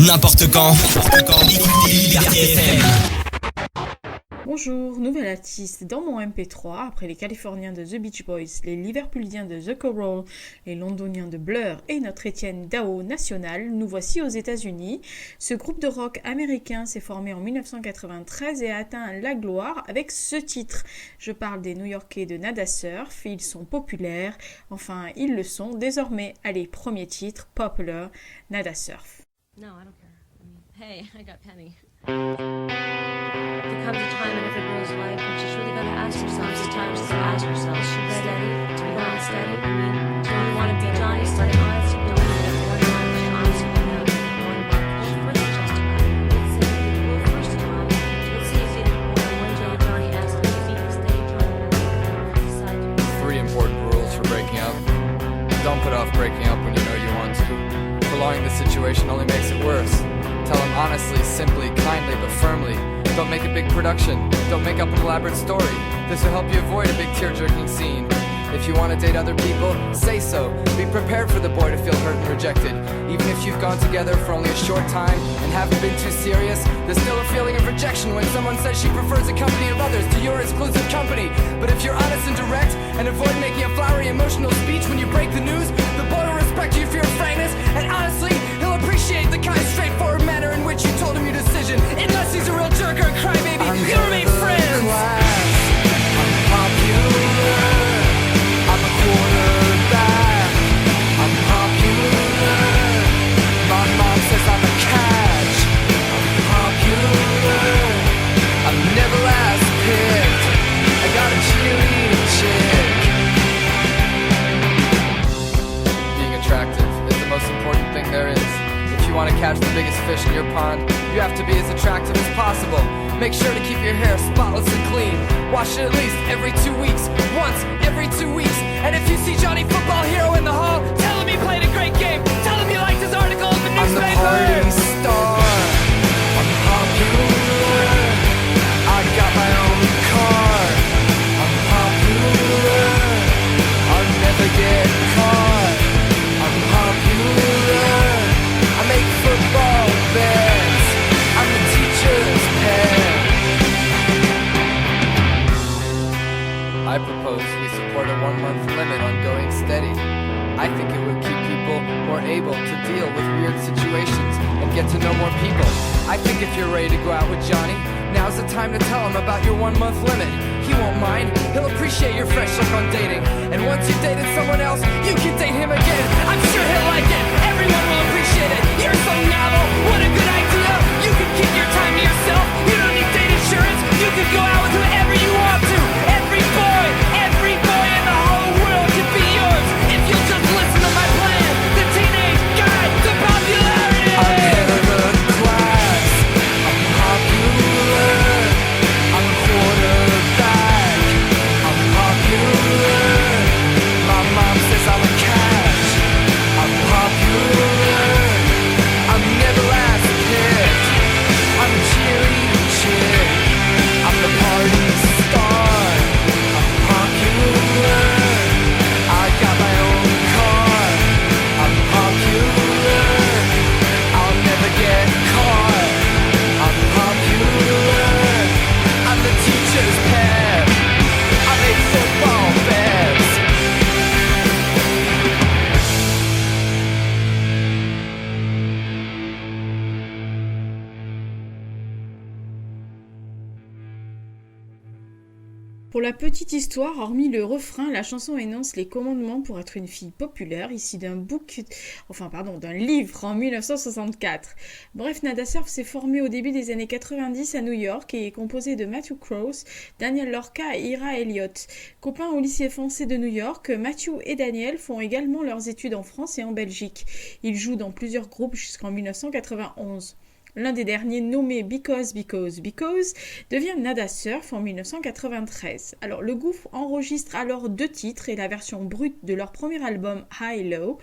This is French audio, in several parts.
n'importe quand. Liberté FM. Bonjour, nouvel artiste dans mon MP3, après les Californiens de The Beach Boys, les Liverpooliens de The Corral, les Londoniens de Blur et notre Étienne Dao national, nous voici aux États-Unis. Ce groupe de rock américain s'est formé en 1993 et a atteint la gloire avec ce titre. Je parle des New-Yorkais de Nada Surf, ils sont populaires, enfin ils le sont désormais. Allez, premier titre, Popular, Nada Surf. No, I don't care. I mean, hey, I got Penny. There comes a time in every girl's life when she's really got to ask herself sometimes to ask herself, is she steady? To be unsteady? I mean, do you want to be Johnny? Starting honest, you know, one time she honestly went out one month. Well, first of all, it's easy when Johnny asks if he can stay Johnny decide to. 3 important rules for breaking up. Don't put off breaking up when you know you want to. Prolonging the situation only makes it worse. Tell him honestly, simply, kindly, but firmly. Don't make a big production. Don't make up an elaborate story. This will help you avoid a big tear-jerking scene. If you want to date other people, say so. Be prepared for the boy to feel hurt and rejected. Even if you've gone together for only a short time and haven't been too serious, there's still a feeling of rejection when someone says she prefers the company of others to your exclusive company. But if you're honest and direct and avoid making a flowery emotional speech when you break the news, the boy will respect you for your frankness, and honestly, he'll appreciate the kind, straightforward manner in which you told him your decision. Unless he's a real jerk or a crybaby, you'll remain friends. I'm popular. I'm a quarterback. I'm popular. My mom says I'm a catch. I'm popular. I'm never last picked. I got a cheerleading chick. Being attractive is the most important thing there is. If you want to catch the biggest fish in your pond, you have to be as attractive as possible. Make sure to keep your hair spotless and clean. Wash it at least every 2 weeks. Once every 2 weeks. And if you see Johnny Football Hero in the hall, tell him he played a great game. Tell him you liked his article in the newspaper. I'm the party star. I'm popular. I got my own car. I'm popular. I'll never get caught. I'm popular. I make football bets. I'm the teacher's pet. I propose we support a 1-month limit on going steady. I think it would keep people more able to deal with weird situations and get to know more people. I think if you're ready to go out with Johnny, now's the time to tell him about your 1-month limit. He won't mind, he'll appreciate your fresh look on dating. And once you've dated someone else, you can date him again. I'm sure he'll like it, everyone will appreciate it. You're so novel, what a good idea. You can keep your time to yourself, you don't need date insurance. You can go out with whoever you want to. Every boy in the whole world could be yours. If you'll just listen to my plan, the teenage guide to popularity. I'm head of the class, I'm popular. I'm a quarterback, I'm popular. My mom says I'm a catch, I'm popular. I'm never last picked. I'm a cheerleading chick. I'm the party star. I'm popular. I got my own car. I'm popular. I'll never get caught. I'm popular. I'm the teacher's pet. I make football bets. Pour la petite histoire, hormis le refrain, la chanson énonce les commandements pour être une fille populaire, ici d'un livre en 1964. Bref, Nada Surf s'est formé au début des années 90 à New York et est composé de Matthew Cross, Daniel Lorca et Ira Elliott. Copains au lycée français de New York, Matthew et Daniel font également leurs études en France et en Belgique. Ils jouent dans plusieurs groupes jusqu'en 1991. L'un des derniers, nommé Because, devient Nada Surf en 1993. Alors, le groupe enregistre alors 2 titres et la version brute de leur premier album High Low.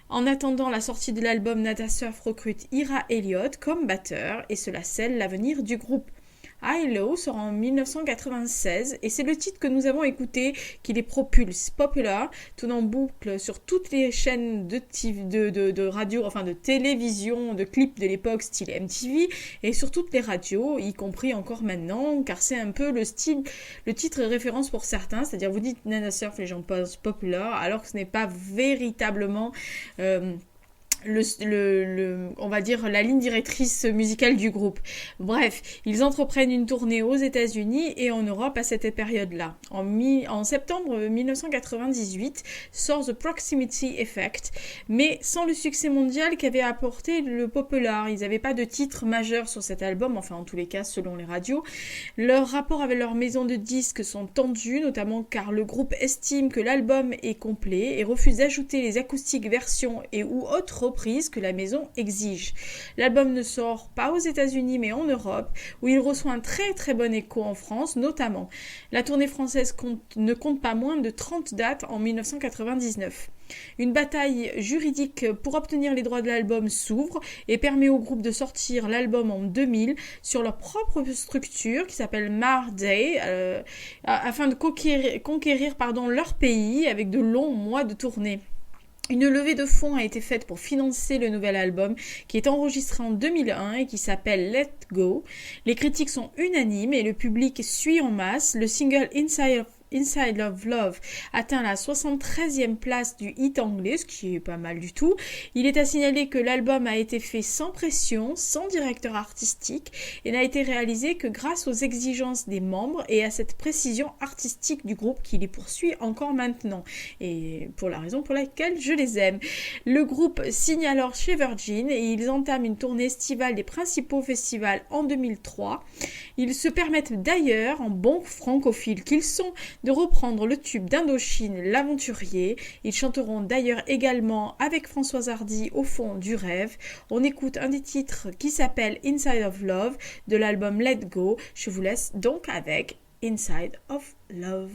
En attendant la sortie de l'album, Nada Surf recrute Ira Elliott comme batteur et cela scelle l'avenir du groupe. High Low sort en 1996 et c'est le titre que nous avons écouté qui les propulse. Popular tourne en boucle sur toutes les chaînes de radio, enfin de télévision, de clips de l'époque style MTV et sur toutes les radios, y compris encore maintenant, car c'est un peu le titre référence pour certains, c'est-à-dire vous dites Nana Surf, les gens pensent Popular, alors que ce n'est pas véritablement on va dire la ligne directrice musicale du groupe. Bref, ils entreprennent une tournée aux États-Unis et en Europe à cette période-là. En septembre 1998 sort The Proximity Effect, mais sans le succès mondial qu'avait apporté le Popular. Ils n'avaient pas de titre majeur sur cet album, enfin en tous les cas selon les radios. Leurs rapports avec leur maison de disques sont tendus, notamment car le groupe estime que l'album est complet et refuse d'ajouter les acoustiques versions et ou autres reprises que la maison exige. L'album ne sort pas aux États-Unis mais en Europe, où il reçoit un très très bon écho en France notamment. La tournée française ne compte pas moins de 30 dates en 1999. Une bataille juridique pour obtenir les droits de l'album s'ouvre et permet au groupe de sortir l'album en 2000 sur leur propre structure qui s'appelle Marday afin de conquérir leur pays avec de longs mois de tournée. Une levée de fonds a été faite pour financer le nouvel album qui est enregistré en 2001 et qui s'appelle Let Go. Les critiques sont unanimes et le public suit en masse. Le single Inside of Love atteint la 73e place du hit anglais, ce qui est pas mal du tout. Il est à signaler que l'album a été fait sans pression, sans directeur artistique et n'a été réalisé que grâce aux exigences des membres et à cette précision artistique du groupe qui les poursuit encore maintenant et pour la raison pour laquelle je les aime. Le groupe signe alors chez Virgin et ils entament une tournée estivale des principaux festivals en 2003. Ils se permettent d'ailleurs, en bons francophiles qu'ils sont, de reprendre le tube d'Indochine, L'Aventurier. Ils chanteront d'ailleurs également avec Françoise Hardy Au fond du rêve. On écoute un des titres qui s'appelle Inside of Love de l'album Let Go. Je vous laisse donc avec Inside of Love.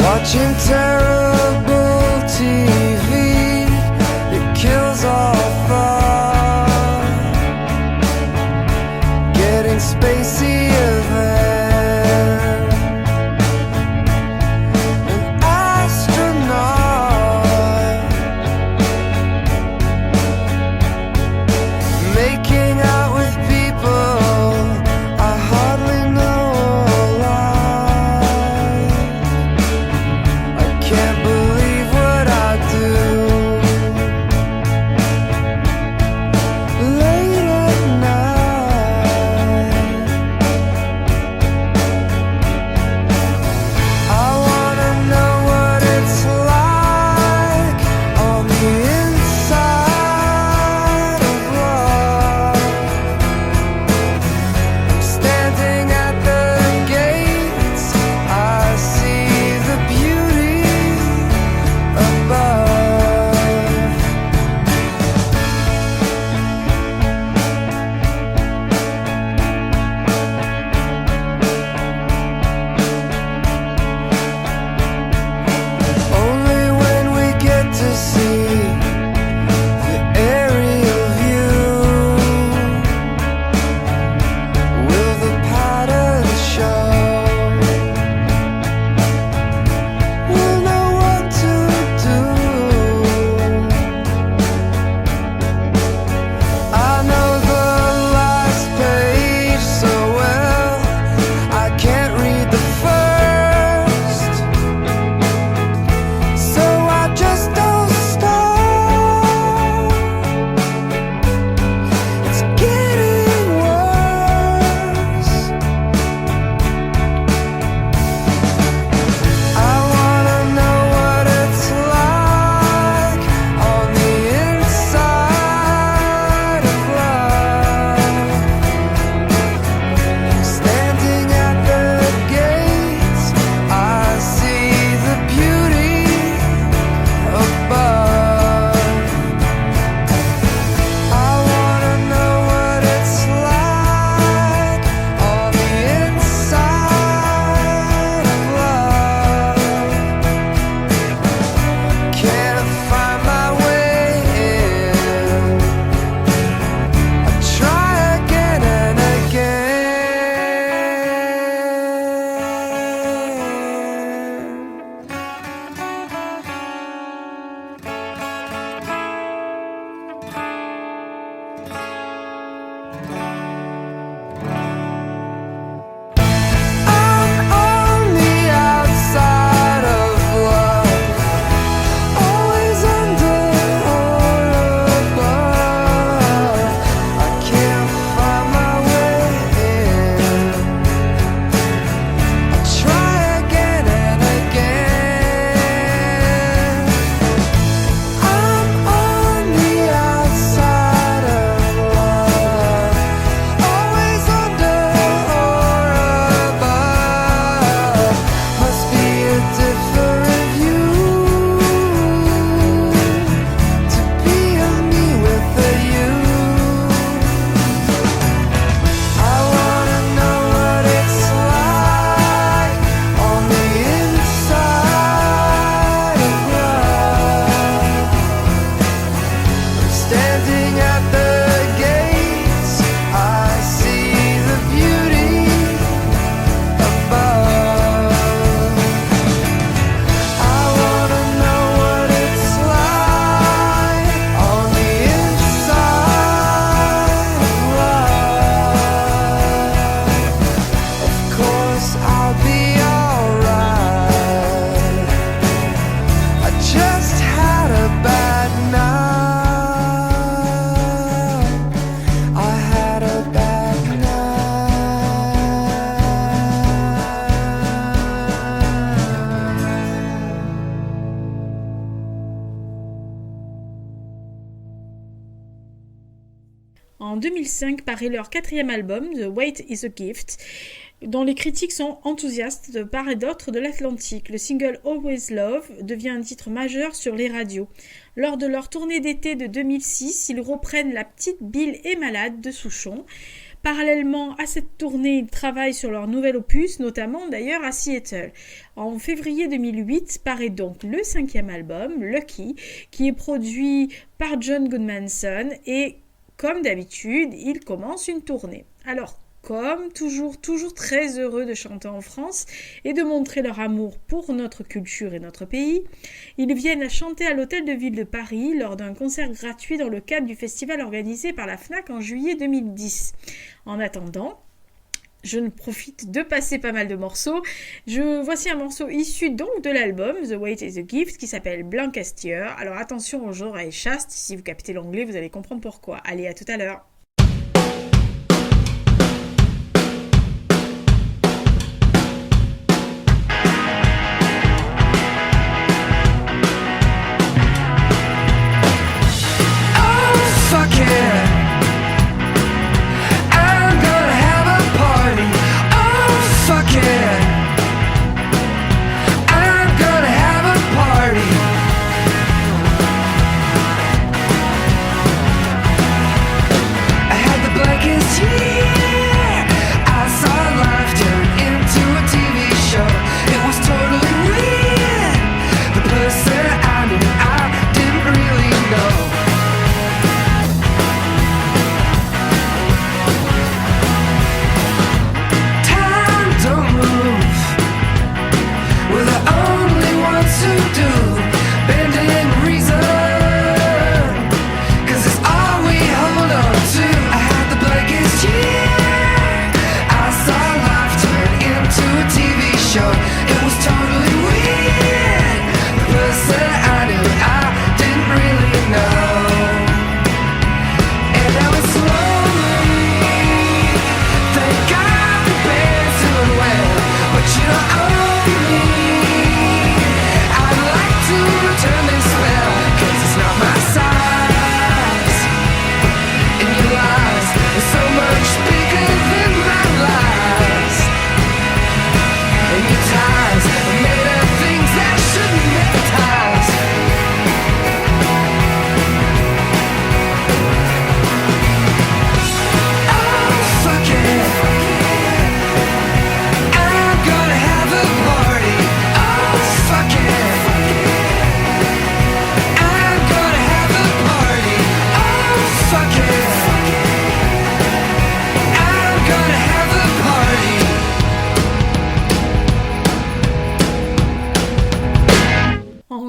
Watching terrible TV, it kills all fun. Getting spacier than an astronaut. Making out with people I hardly know alive. Can't believe what I do. Late at night, en 2005 paraît leur 4e album, The Wait is a Gift, dont les critiques sont enthousiastes de part et d'autre de l'Atlantique. Le single Always Love devient un titre majeur sur les radios. Lors de leur tournée d'été de 2006, ils reprennent La Petite Bille est malade de Souchon. Parallèlement à cette tournée, ils travaillent sur leur nouvel opus, notamment d'ailleurs à Seattle. En février 2008 paraît donc le 5e album, Lucky, qui est produit par John Goodmanson et, comme d'habitude, ils commencent une tournée. Alors, comme toujours très heureux de chanter en France et de montrer leur amour pour notre culture et notre pays, ils viennent à chanter à l'Hôtel de Ville de Paris lors d'un concert gratuit dans le cadre du festival organisé par la FNAC en juillet 2010. En attendant, je ne profite de passer pas mal de morceaux. Voici un morceau issu donc de l'album The Wait is a Gift qui s'appelle Blancastier. Alors attention aux oreilles chastes, si vous captez l'anglais vous allez comprendre pourquoi. Allez, à tout à l'heure.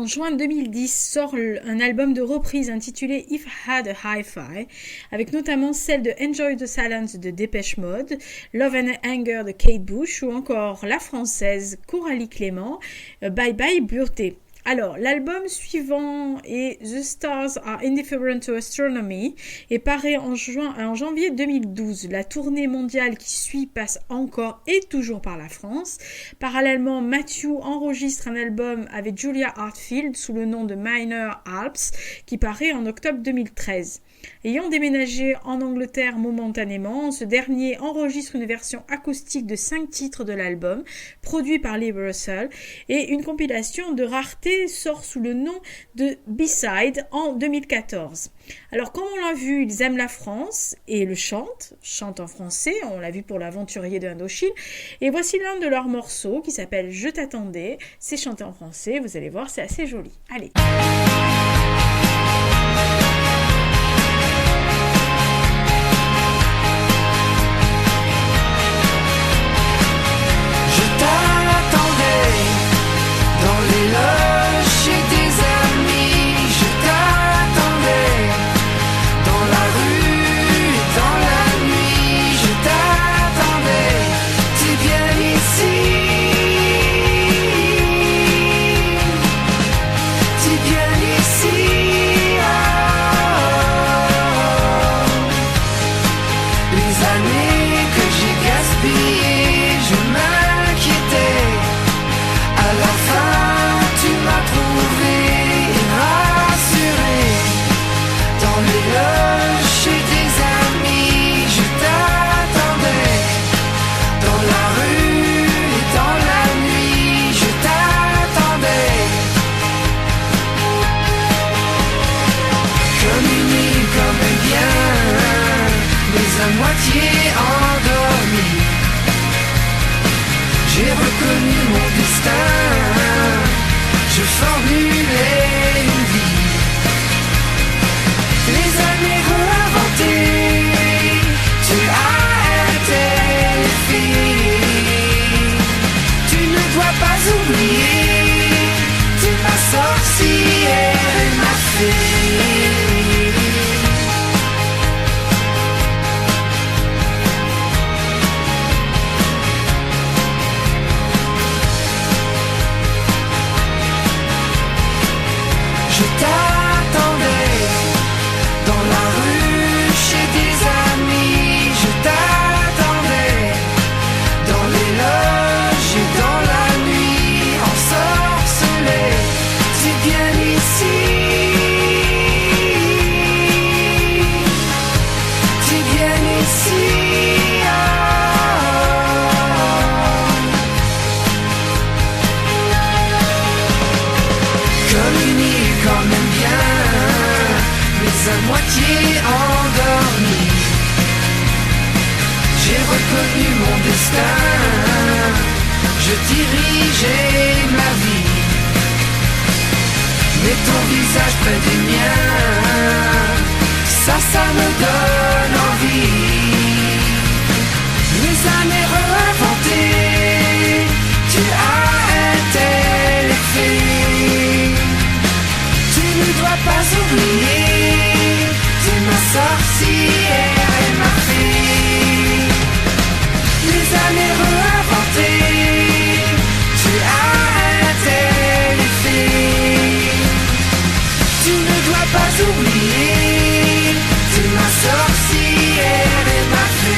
juin 2010 sort un album de reprise intitulé If I Had a Hi-Fi, avec notamment celle de Enjoy the Silence de Dépêche Mode, Love and Anger de Kate Bush ou encore la française Coralie Clément, Bye Bye Burté. Alors, l'album suivant est The Stars Are Indifferent to Astronomy et paraît en janvier 2012. La tournée mondiale qui suit passe encore et toujours par la France. Parallèlement, Matthew enregistre un album avec Julia Hartfield sous le nom de Minor Alps qui paraît en octobre 2013. Ayant déménagé en Angleterre momentanément, ce dernier enregistre une version acoustique de 5 titres de l'album, produit par Lee Russell, et une compilation de raretés sort sous le nom de B-Side en 2014. Alors comme on l'a vu, ils aiment la France et le chantent en français, on l'a vu pour l'Aventurier de Indochine, et voici l'un de leurs morceaux qui s'appelle Je t'attendais, c'est chanté en français, vous allez voir, c'est assez joli. Allez. Chez des amis moitié endormi. J'ai reconnu mon destin, je formulais une vie. Les années réinventées, tu as été fille. Tu ne dois pas oublier, tu ma sorcière et ma fée. Je t'attendais dans la rue chez des amis. Je t'attendais dans les loges et dans la nuit ensorcelé. Tu viens ici, tu viens ici. Comme une île quand même bien, mais à moitié endormi. J'ai reconnu mon destin, je dirigeais ma vie. Mais ton visage près des miens, ça me donne envie. Les années réinventées, tu as été l'effet. Tu ne dois pas oublier, tu es ma sorcière et ma fée. Les années réinventées, tu as été l'effet. Tu ne dois pas oublier, tu es ma sorcière et ma fée.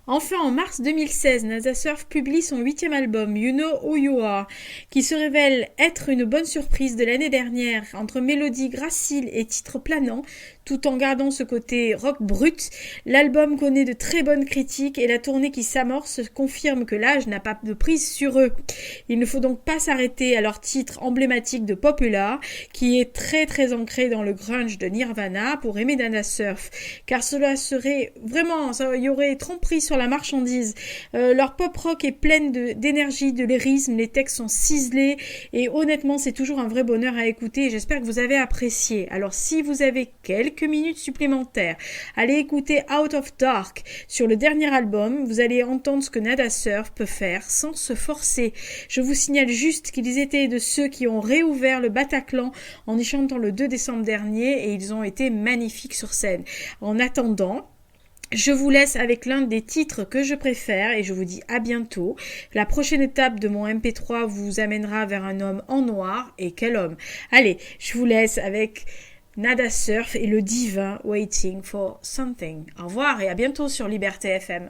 Enfin, en mars 2016, NASA Surf publie son 8e album, You Know Who You Are, qui se révèle être une bonne surprise de l'année dernière, entre mélodies graciles et titres planants, tout en gardant ce côté rock brut. L'album connaît de très bonnes critiques et la tournée qui s'amorce confirme que l'âge n'a pas de prise sur eux. Il ne faut donc pas s'arrêter à leur titre emblématique de Popular, qui est très très ancré dans le grunge de Nirvana pour aimer NASA Surf, car cela serait vraiment, il y aurait tromperie sur la marchandise. Leur pop rock est pleine d'énergie, de lyrisme, les textes sont ciselés et honnêtement c'est toujours un vrai bonheur à écouter et j'espère que vous avez apprécié. Alors si vous avez quelques minutes supplémentaires, allez écouter Out of Dark sur le dernier album, vous allez entendre ce que NASA Surf peut faire sans se forcer. Je vous signale juste qu'ils étaient de ceux qui ont réouvert le Bataclan en y chantant le 2 décembre dernier et ils ont été magnifiques sur scène. En attendant, je vous laisse avec l'un des titres que je préfère et je vous dis à bientôt. La prochaine étape de mon MP3 vous amènera vers un homme en noir. Et quel homme! Allez, je vous laisse avec NASA Surf et le divin Waiting for Something. Au revoir et à bientôt sur Liberté FM.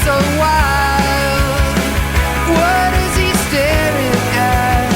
So wild, what is he staring at?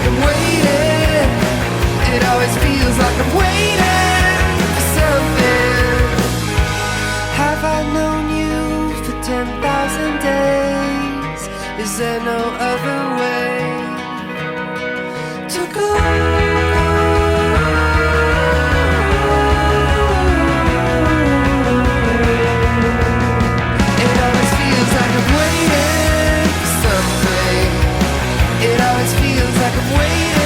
like I'm waiting. It always feels like I'm waiting for something. Have I known you for 10,000 days? Is there no other way to go? It always feels like I'm waiting for something. It always feels like I'm waiting.